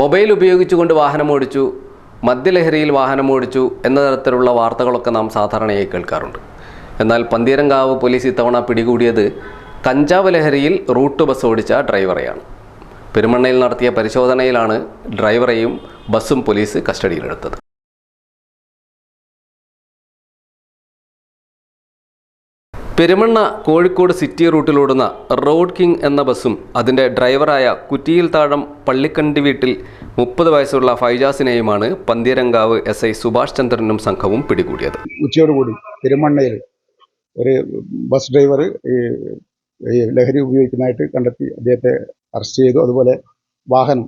Mobile ഉപയോഗിച്ചുകൊണ്ട് വാഹനമോടിച്ചു, മദ്യലഹരിയിൽ വാഹനമോടിച്ചു എന്ന തരത്തിലുള്ള വാർത്തകളൊക്കെ നാം സാധാരണയായി കേൾക്കാറുണ്ട്. എന്നാൽ പന്തീരങ്കാവ് പോലീസ് ഇത്തവണ പിടികൂടിയത് കഞ്ചാവ് ലഹരിയിൽ റൂട്ട് ബസ് ഓടിച്ച ഡ്രൈവറെയാണ്. പെരുമണ്ണയിൽ നടത്തിയ പരിശോധനയിലാണ് ഡ്രൈവറെയും ബസ്സും പോലീസ് കസ്റ്റഡിയിലെടുത്തത്. പെരുമണ്ണ കോഴിക്കോട് സിറ്റി റൂട്ടിലോടുന്ന റോഡ് കിങ് എന്ന ബസ്സും അതിൻ്റെ ഡ്രൈവറായ കുറ്റിയിൽ താഴം പള്ളിക്കണ്ടി വീട്ടിൽ 30 വയസ്സുള്ള ഫൈജാസിനെയുമാണ് പന്തീരങ്കാവ് SI സുഭാഷ് ചന്ദ്രനും സംഘവും പിടികൂടിയത്. ഉച്ചയോടുകൂടി പെരുമണ്ണയിൽ ഒരു ബസ് ഡ്രൈവർ ലഹരി ഉപയോഗിക്കുന്നതായിട്ട് കണ്ടെത്തി അദ്ദേഹത്തെ അറസ്റ്റ് ചെയ്തു. അതുപോലെ വാഹനം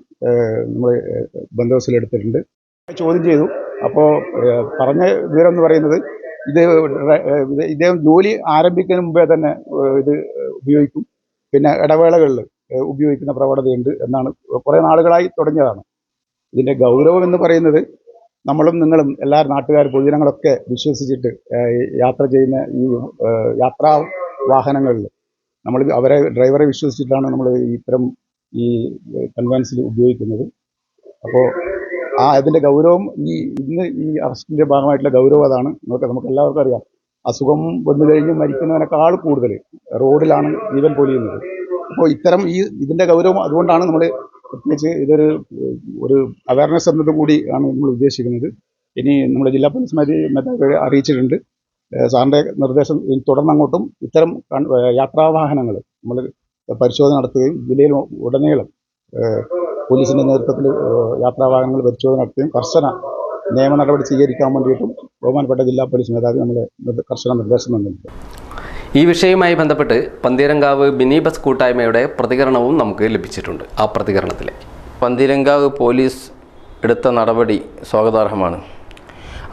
നമ്മൾ ബന്ദോബസ്തിലെടുത്തിട്ടുണ്ട്, ചോദ്യം ചെയ്തു. അപ്പോൾ പറഞ്ഞ വിവരം എന്ന് പറയുന്നത് ഇദ്ദേഹം ജോലി ആരംഭിക്കുന്നതിന് മുമ്പേ തന്നെ ഇത് ഉപയോഗിക്കും, പിന്നെ ഇടവേളകളിൽ ഉപയോഗിക്കുന്ന പ്രവണതയുണ്ട് എന്നാണ്. കുറേ നാളുകളായി തുടങ്ങിയതാണ്. ഇതിൻ്റെ ഗൗരവം എന്ന് പറയുന്നത് നമ്മളും നിങ്ങളും എല്ലാ നാട്ടുകാർ പൊതുജനങ്ങളൊക്കെ വിശ്വസിച്ചിട്ട് യാത്ര ചെയ്യുന്ന ഈ യാത്രാ വാഹനങ്ങളിൽ നമ്മൾ ഡ്രൈവറെ വിശ്വസിച്ചിട്ടാണ് നമ്മൾ ഇത്തരം ഈ കൺവെൻസിൽ ഉപയോഗിക്കുന്നത്. അപ്പോൾ അതിൻ്റെ ഗൗരവം ഇന്ന് ഈ അറസ്റ്റിൻ്റെ ഭാഗമായിട്ടുള്ള ഗൗരവം അതാണ്. നമുക്ക് എല്ലാവർക്കും അറിയാം, അസുഖം വന്നു കഴിഞ്ഞ് മരിക്കുന്നതിനേക്കാൾ കൂടുതൽ റോഡിലാണ് ജീവൻ പൊലിയുന്നത്. അപ്പോൾ ഇതിൻ്റെ ഗൗരവം അതുകൊണ്ടാണ് നമ്മൾ പ്രത്യേകിച്ച് ഒരു അവയർനെസ് എന്നതുകൂടി ആണ് നമ്മൾ ഉദ്ദേശിക്കുന്നത്. ഇനി നമ്മുടെ ജില്ലാ പോലീസ് മേധാവി അറിയിച്ചിട്ടുണ്ട്. സാറിൻ്റെ നിർദ്ദേശം തുടർന്ന് അങ്ങോട്ടും ഇത്തരം യാത്രാവാഹനങ്ങൾ നമ്മൾ പരിശോധന നടത്തുകയും ജില്ലയിൽ ഉടനീളം പോലീസിൻ്റെ നേതൃത്വത്തിൽ യാത്രാവാഹനങ്ങൾ പരിശോധന നടത്തുകയും കർശന നിയമ നടപടി സ്വീകരിക്കാൻ വേണ്ടിയിട്ടും ബഹുമാനപ്പെട്ട ജില്ലാ പോലീസ് മേധാവി നമ്മൾ കർശന നിർദ്ദേശം നൽകുന്നുണ്ട്. ഈ വിഷയവുമായി ബന്ധപ്പെട്ട് പന്തീരങ്കാവ് മിനി ബസ് കൂട്ടായ്മയുടെ പ്രതികരണവും നമുക്ക് ലഭിച്ചിട്ടുണ്ട്. ആ പ്രതികരണത്തിലെ പന്തീരങ്കാവ് പോലീസ് എടുത്ത നടപടി സ്വാഗതാർഹമാണ്.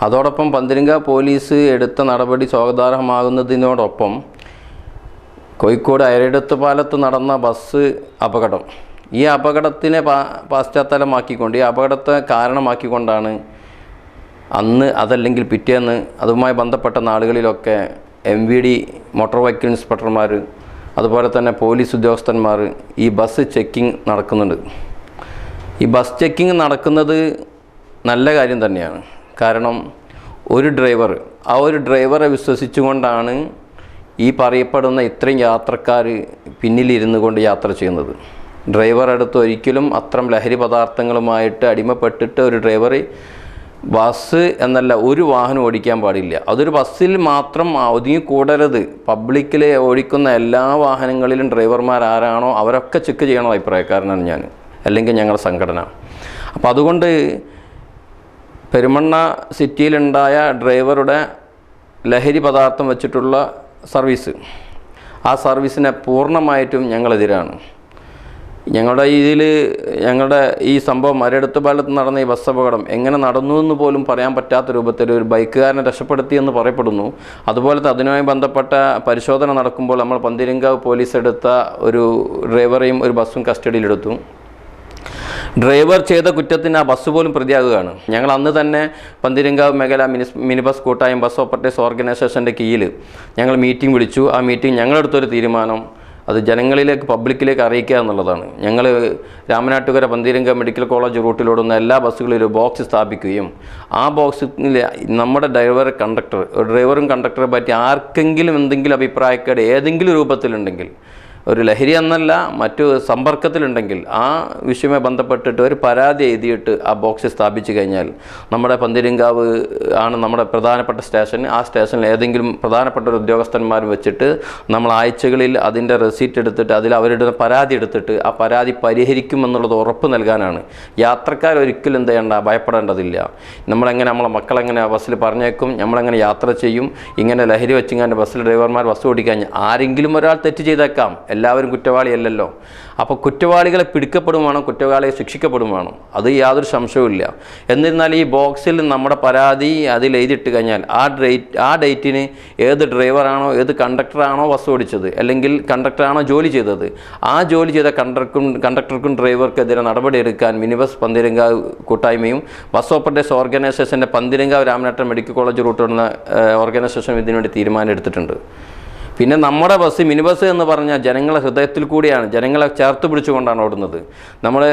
അതോടൊപ്പം പന്തീരങ്കാവ് പോലീസ് എടുത്ത നടപടി സ്വാഗതാർഹമാകുന്നതിനോടൊപ്പം കോഴിക്കോട് അയരടത്ത് പാലത്ത് നടന്ന ബസ് അപകടം, ഈ അപകടത്തിനെ പശ്ചാത്തലമാക്കിക്കൊണ്ട്, ഈ അപകടത്തെ കാരണമാക്കിക്കൊണ്ടാണ് അന്ന് അതല്ലെങ്കിൽ പിറ്റേന്ന് അതുമായി ബന്ധപ്പെട്ട നാളുകളിലൊക്കെ MVD മോട്ടോർ വെഹിക്കിൾ ഇൻസ്പെക്ടർമാർ അതുപോലെ തന്നെ പോലീസ് ഉദ്യോഗസ്ഥന്മാർ ഈ ബസ് ചെക്കിംഗ് നടക്കുന്നുണ്ട്. ഈ ബസ് ചെക്കിംഗ് നടക്കുന്നത് നല്ല കാര്യം തന്നെയാണ്. കാരണം ഒരു ഡ്രൈവറെ വിശ്വസിച്ചുകൊണ്ടാണ് ഈ പറയപ്പെടുന്ന ഇത്രയും യാത്രക്കാർ പിന്നിലിരുന്നു കൊണ്ട് യാത്ര ചെയ്യുന്നത്. ഡ്രൈവർ അടുത്ത് ഒരിക്കലും അത്തരം ലഹരി പദാർത്ഥങ്ങളുമായിട്ട് അടിമപ്പെട്ടിട്ട് ഒരു ഡ്രൈവർ ബസ് എന്നല്ല ഒരു വാഹനം ഓടിക്കാൻ പാടില്ല. അതൊരു ബസ്സിൽ മാത്രം ഒതുങ്ങിക്കൂടരുത്. പബ്ലിക്കിൽ ഓടിക്കുന്ന എല്ലാ വാഹനങ്ങളിലും ഡ്രൈവർമാർ ആരാണോ അവരൊക്കെ ചെക്ക് ചെയ്യണം അഭിപ്രായക്കാരനാണ് ഞാൻ, അല്ലെങ്കിൽ ഞങ്ങളുടെ സംഘടന. അപ്പോൾ അതുകൊണ്ട് പെരുമണ്ണ സിറ്റിയിലുണ്ടായ ഡ്രൈവറുടെ ലഹരി പദാർത്ഥം വെച്ചിട്ടുള്ള സർവീസ്, ആ സർവീസിനെ പൂർണ്ണമായിട്ടും ഞങ്ങളെതിരാണ്. ഞങ്ങളുടെ ഈ സംഭവം അരടത്ത് പാലത്ത് നടന്ന ഈ ബസ് അപകടം എങ്ങനെ നടന്നു എന്ന് പോലും പറയാൻ പറ്റാത്ത രൂപത്തിൽ ഒരു ബൈക്കുകാരനെ രക്ഷപ്പെടുത്തിയെന്ന് പറയപ്പെടുന്നു. അതുപോലത്തെ അതുമായി ബന്ധപ്പെട്ട പരിശോധന നടക്കുമ്പോൾ നമ്മൾ പന്തീരങ്കാവ് പോലീസ് എടുത്ത ഒരു ഡ്രൈവറെയും ഒരു ബസ്സും കസ്റ്റഡിയിലെടുത്തു. ഡ്രൈവർ ചെയ്ത കുറ്റത്തിന് ആ ബസ് പോലും പ്രതിയാകുകയാണ്. ഞങ്ങൾ അന്ന് തന്നെ പന്തീരങ്കാവ് മേഖല മിനി ബസ് കൂട്ടായ്മ ബസ് ഓപ്പറേറ്റേഴ്സ് ഓർഗനൈസേഷൻ്റെ കീഴിൽ ഞങ്ങൾ മീറ്റിംഗ് വിളിച്ചു. ആ മീറ്റിംഗ് ഞങ്ങളെടുത്തൊരു തീരുമാനം അത് ജനങ്ങളിലേക്ക്, പബ്ലിക്കിലേക്ക് അറിയിക്കുക എന്നുള്ളതാണ്. ഞങ്ങൾ രാമനാട്ടുകര പന്തീരങ്കാവ് മെഡിക്കൽ കോളേജ് റൂട്ടിലോടുന്ന എല്ലാ ബസ്സുകളിലും ബോക്സ് സ്ഥാപിക്കുകയും ആ ബോക്സിൽ നമ്മുടെ ഡ്രൈവറും കണ്ടക്ടറെ പറ്റി ആർക്കെങ്കിലും എന്തെങ്കിലും അഭിപ്രായക്കേട് ഏതെങ്കിലും രൂപത്തിലുണ്ടെങ്കിൽ, ഒരു ലഹരി എന്നല്ല മറ്റു സമ്പർക്കത്തിലുണ്ടെങ്കിൽ ആ വിഷയവുമായി ബന്ധപ്പെട്ടിട്ട് ഒരു പരാതി എഴുതിയിട്ട് ആ ബോക്സ് സ്ഥാപിച്ചു കഴിഞ്ഞാൽ നമ്മുടെ പന്തീരങ്കാവ് ആണ് നമ്മുടെ പ്രധാനപ്പെട്ട സ്റ്റേഷൻ. ആ സ്റ്റേഷനിൽ ഏതെങ്കിലും പ്രധാനപ്പെട്ട ഒരു ഉദ്യോഗസ്ഥന്മാർ വെച്ചിട്ട് നമ്മൾ ആഴ്ചകളിൽ അതിൻ്റെ റെസീറ്റ് എടുത്തിട്ട് അതിൽ അവരുടെ പരാതി എടുത്തിട്ട് ആ പരാതി പരിഹരിക്കുമെന്നുള്ളത് ഉറപ്പ് നൽകാനാണ്. യാത്രക്കാരൊരിക്കലും എന്ത് ചെയ്യേണ്ട, ഭയപ്പെടേണ്ടതില്ല. നമ്മളെ മക്കളെങ്ങനെ ബസ്സിൽ പറഞ്ഞേക്കും, നമ്മളെങ്ങനെ യാത്ര ചെയ്യും, ഇങ്ങനെ ലഹരി വെച്ചിങ്ങനെ ബസ്സിൽ ഡ്രൈവർമാർ ബസ് ഓടിക്കാൻ ആരെങ്കിലും ഒരാൾ തെറ്റ് ചെയ്തേക്കാം, എല്ലാവരും കുറ്റവാളിയല്ലല്ലോ. അപ്പോൾ കുറ്റവാളികളെ പിടിക്കപ്പെടും വേണം, കുറ്റവാളിയെ ശിക്ഷിക്കപ്പെടും വേണം, അത് യാതൊരു സംശയവുമില്ല. എന്നിരുന്നാൽ ഈ ബോക്സിൽ നമ്മുടെ പരാതി അതിൽ എഴുതിയിട്ട് കഴിഞ്ഞാൽ ആ ഡേറ്റിന് ഏത് ഡ്രൈവറാണോ ഏത് കണ്ടക്ടറാണോ ബസ് ഓടിച്ചത് അല്ലെങ്കിൽ കണ്ടക്ടറാണോ ജോലി ചെയ്തത്, ആ ജോലി ചെയ്ത കണ്ടക്ടർക്കും ഡ്രൈവർക്കെതിരെ നടപടിയെടുക്കാൻ മിനി ബസ് പന്തീരങ്കാവ് കൂട്ടായ്മയും ബസ് ഓപ്പറേറ്റേഴ്സ് ഓർഗനൈസേഷൻ്റെ പന്തീരങ്കാവ് രാമനാട്ടൻ മെഡിക്കൽ കോളേജ് റൂട്ട് വരുന്ന ഓർഗനൈസേഷൻ ഇതിനുവേണ്ടി തീരുമാനം എടുത്തിട്ടുണ്ട്. പിന്നെ നമ്മുടെ ബസ് മിനി ബസ് എന്ന് പറഞ്ഞാൽ ജനങ്ങളെ ഹൃദയത്തിൽ കൂടിയാണ്, ജനങ്ങളെ ചേർത്ത് പിടിച്ചുകൊണ്ടാണ് ഓടുന്നത്. നമ്മൾ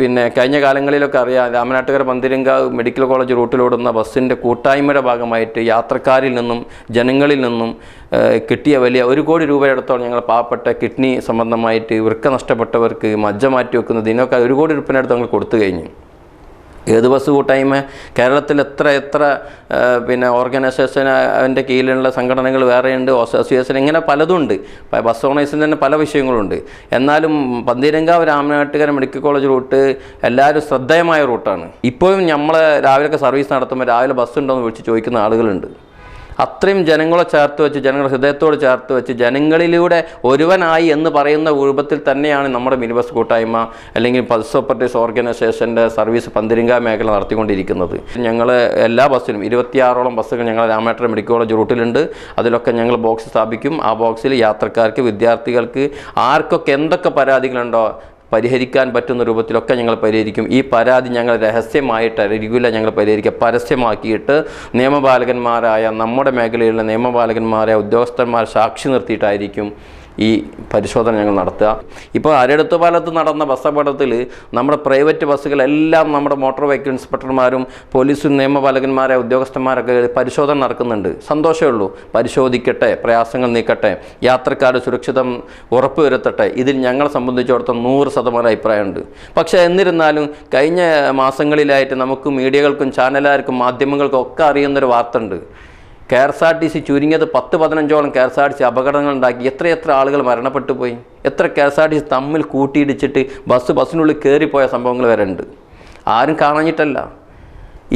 പിന്നെ കഴിഞ്ഞ കാലങ്ങളിലൊക്കെ അറിയാം, രാമനാട്ടുകര പന്തീരങ്കാവ് മെഡിക്കൽ കോളേജ് റൂട്ടിലോടുന്ന ബസ്സിൻ്റെ കൂട്ടായ്മയുടെ ഭാഗമായിട്ട് യാത്രക്കാരിൽ നിന്നും ജനങ്ങളിൽ നിന്നും കിട്ടിയ വലിയ 1 കോടി രൂപയെടുത്തോളം ഞങ്ങൾ പാവപ്പെട്ട കിഡ്നി സംബന്ധമായിട്ട് വൃക്ക നഷ്ടപ്പെട്ടവർക്ക് മജ്ജ മാറ്റി വെക്കുന്നത് ഇതിനൊക്കെ 1 കോടി രൂപയുടെ ഞങ്ങൾ കൊടുത്തു കഴിഞ്ഞു. ഏത് ബസ് കൂട്ടായ്മ കേരളത്തിൽ എത്ര പിന്നെ ഓർഗനൈസേഷൻ അതിൻ്റെ കീഴിലുള്ള സംഘടനകൾ വേറെയുണ്ട്, അസോസിയേഷൻ, ഇങ്ങനെ പലതുണ്ട്. ബസ് ഓണേഴ്സിന് തന്നെ പല വിഷയങ്ങളുണ്ട്. എന്നാലും Pantheerankavu Ramanattukara medical college route എല്ലാവരും ശ്രദ്ധേയമായ റൂട്ടാണ്. ഇപ്പോഴും നമ്മൾ രാവിലെയൊക്കെ സർവീസ് നടത്തുമ്പോൾ രാവിലെ ബസ് ഉണ്ടോ എന്ന് വിളിച്ച് ചോദിക്കുന്ന ആളുകളുണ്ട്. അത്രയും ജനങ്ങളെ ചേർത്ത് വെച്ച്, ജനങ്ങളുടെ ഹൃദയത്തോട് ചേർത്ത് വെച്ച്, ജനങ്ങളിലൂടെ ഒരുവനായി എന്ന് പറയുന്ന രൂപത്തിൽ തന്നെയാണ് നമ്മുടെ മിനി ബസ് കൂട്ടായ്മ അല്ലെങ്കിൽ ബസ് ഓപ്പറേറ്റേഴ്സ് ഓർഗനൈസേഷൻ്റെ സർവീസ് പന്തീരങ്കാവ് മേഖല നടത്തിക്കൊണ്ടിരിക്കുന്നത്. ഞങ്ങൾ എല്ലാ ബസ്സിലും 26ഓളം ബസ്സുകൾ ഞങ്ങൾ രാമനാട്ടുകര മെഡിക്കൽ കോളേജ് റൂട്ടിലുണ്ട്. അതിലൊക്കെ ഞങ്ങൾ ബോക്സ് സ്ഥാപിക്കും. ആ ബോക്സിൽ യാത്രക്കാർക്ക്, വിദ്യാർത്ഥികൾക്ക്, ആർക്കൊക്കെ എന്തൊക്കെ പരാതികളുണ്ടോ പരിഹരിക്കാൻ പറ്റുന്ന രൂപത്തിലൊക്കെ ഞങ്ങൾ പരിഹരിക്കും. ഈ പരാതി ഞങ്ങൾ രഹസ്യമായിട്ടായിരിക്കില്ല ഞങ്ങൾ പരിഹരിക്കുക, പരസ്യമാക്കിയിട്ട് നിയമപാലകന്മാരായ നമ്മുടെ മേഖലയിലുള്ള നിയമപാലകന്മാരായ ഉദ്യോഗസ്ഥന്മാർ സാക്ഷി നിർത്തിയിട്ടായിരിക്കും ഈ പരിശോധന ഞങ്ങൾ നടത്തുക. ഇപ്പോൾ അരടുത്തുപാലത്ത് നടന്ന ബസ് അപകടത്തിൽ നമ്മുടെ പ്രൈവറ്റ് ബസ്സുകളെല്ലാം നമ്മുടെ മോട്ടോർ വെഹിക്കിൾ ഇൻസ്പെക്ടർമാരും പോലീസും നിയമപാലകന്മാരായ ഉദ്യോഗസ്ഥന്മാരൊക്കെ പരിശോധന നടക്കുന്നുണ്ട്. സന്തോഷമേ ഉള്ളൂ. പരിശോധിക്കട്ടെ, പ്രയാസങ്ങൾ നീക്കട്ടെ, യാത്രക്കാരുടെ സുരക്ഷിതം ഉറപ്പുവരുത്തട്ടെ. ഇതിൽ ഞങ്ങളെ സംബന്ധിച്ചിടത്തോളം 100% അഭിപ്രായമുണ്ട്. പക്ഷേ എന്നിരുന്നാലും കഴിഞ്ഞ മാസങ്ങളിലായിട്ട് നമുക്ക് മീഡിയകൾക്കും ചാനലുകാർക്കും മാധ്യമങ്ങൾക്കും ഒക്കെ അറിയുന്നൊരു വാർത്ത ഉണ്ട്. KSRTC ചുരുങ്ങിയത് 10-15ഓളം KSRTC അപകടങ്ങളുണ്ടാക്കി എത്ര ആളുകൾ മരണപ്പെട്ടു പോയി. എത്ര KSRTC തമ്മിൽ കൂട്ടിയിടിച്ചിട്ട് ബസ്സിനുള്ളിൽ കയറിപ്പോയ സംഭവങ്ങൾ വരെ ഉണ്ട്. ആരും കാണാഞ്ഞിട്ടല്ല.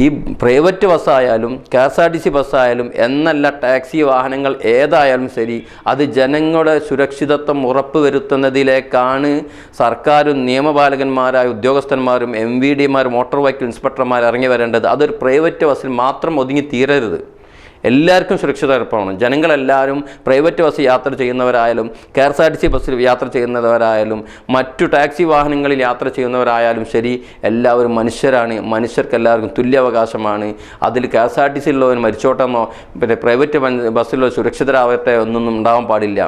ഈ പ്രൈവറ്റ് ബസ്സായാലും KSRTC ബസ്സായാലും എന്നല്ല ടാക്സി വാഹനങ്ങൾ ഏതായാലും ശരി, അത് ജനങ്ങളുടെ സുരക്ഷിതത്വം ഉറപ്പുവരുത്തുന്നതിലേക്കാണ് സർക്കാരും നിയമപാലകന്മാരായ ഉദ്യോഗസ്ഥന്മാരും MVDമാരും മോട്ടോർ വെഹിക്കിൾ ഇൻസ്പെക്ടർമാർ ഇറങ്ങി വരേണ്ടത്. അതൊരു പ്രൈവറ്റ് ബസ്സിൽ മാത്രം ഒതുങ്ങി തീരരുത്. എല്ലാവർക്കും സുരക്ഷിത ഉറപ്പാണ്. ജനങ്ങളെല്ലാവരും പ്രൈവറ്റ് ബസ് യാത്ര ചെയ്യുന്നവരായാലും KSRTC ബസ്സിൽ യാത്ര ചെയ്യുന്നവരായാലും മറ്റു ടാക്സി വാഹനങ്ങളിൽ യാത്ര ചെയ്യുന്നവരായാലും ശരി, എല്ലാവരും മനുഷ്യരാണ്. മനുഷ്യർക്ക് എല്ലാവർക്കും തുല്യാവകാശമാണ്. അതിൽ KSRTC ഉള്ളവർ മരിച്ചോട്ടെന്നോ പിന്നെ പ്രൈവറ്റ് ബസ്സിലുള്ള സുരക്ഷിതരാവട്ടെ ഒന്നും ഉണ്ടാവാൻ പാടില്ല.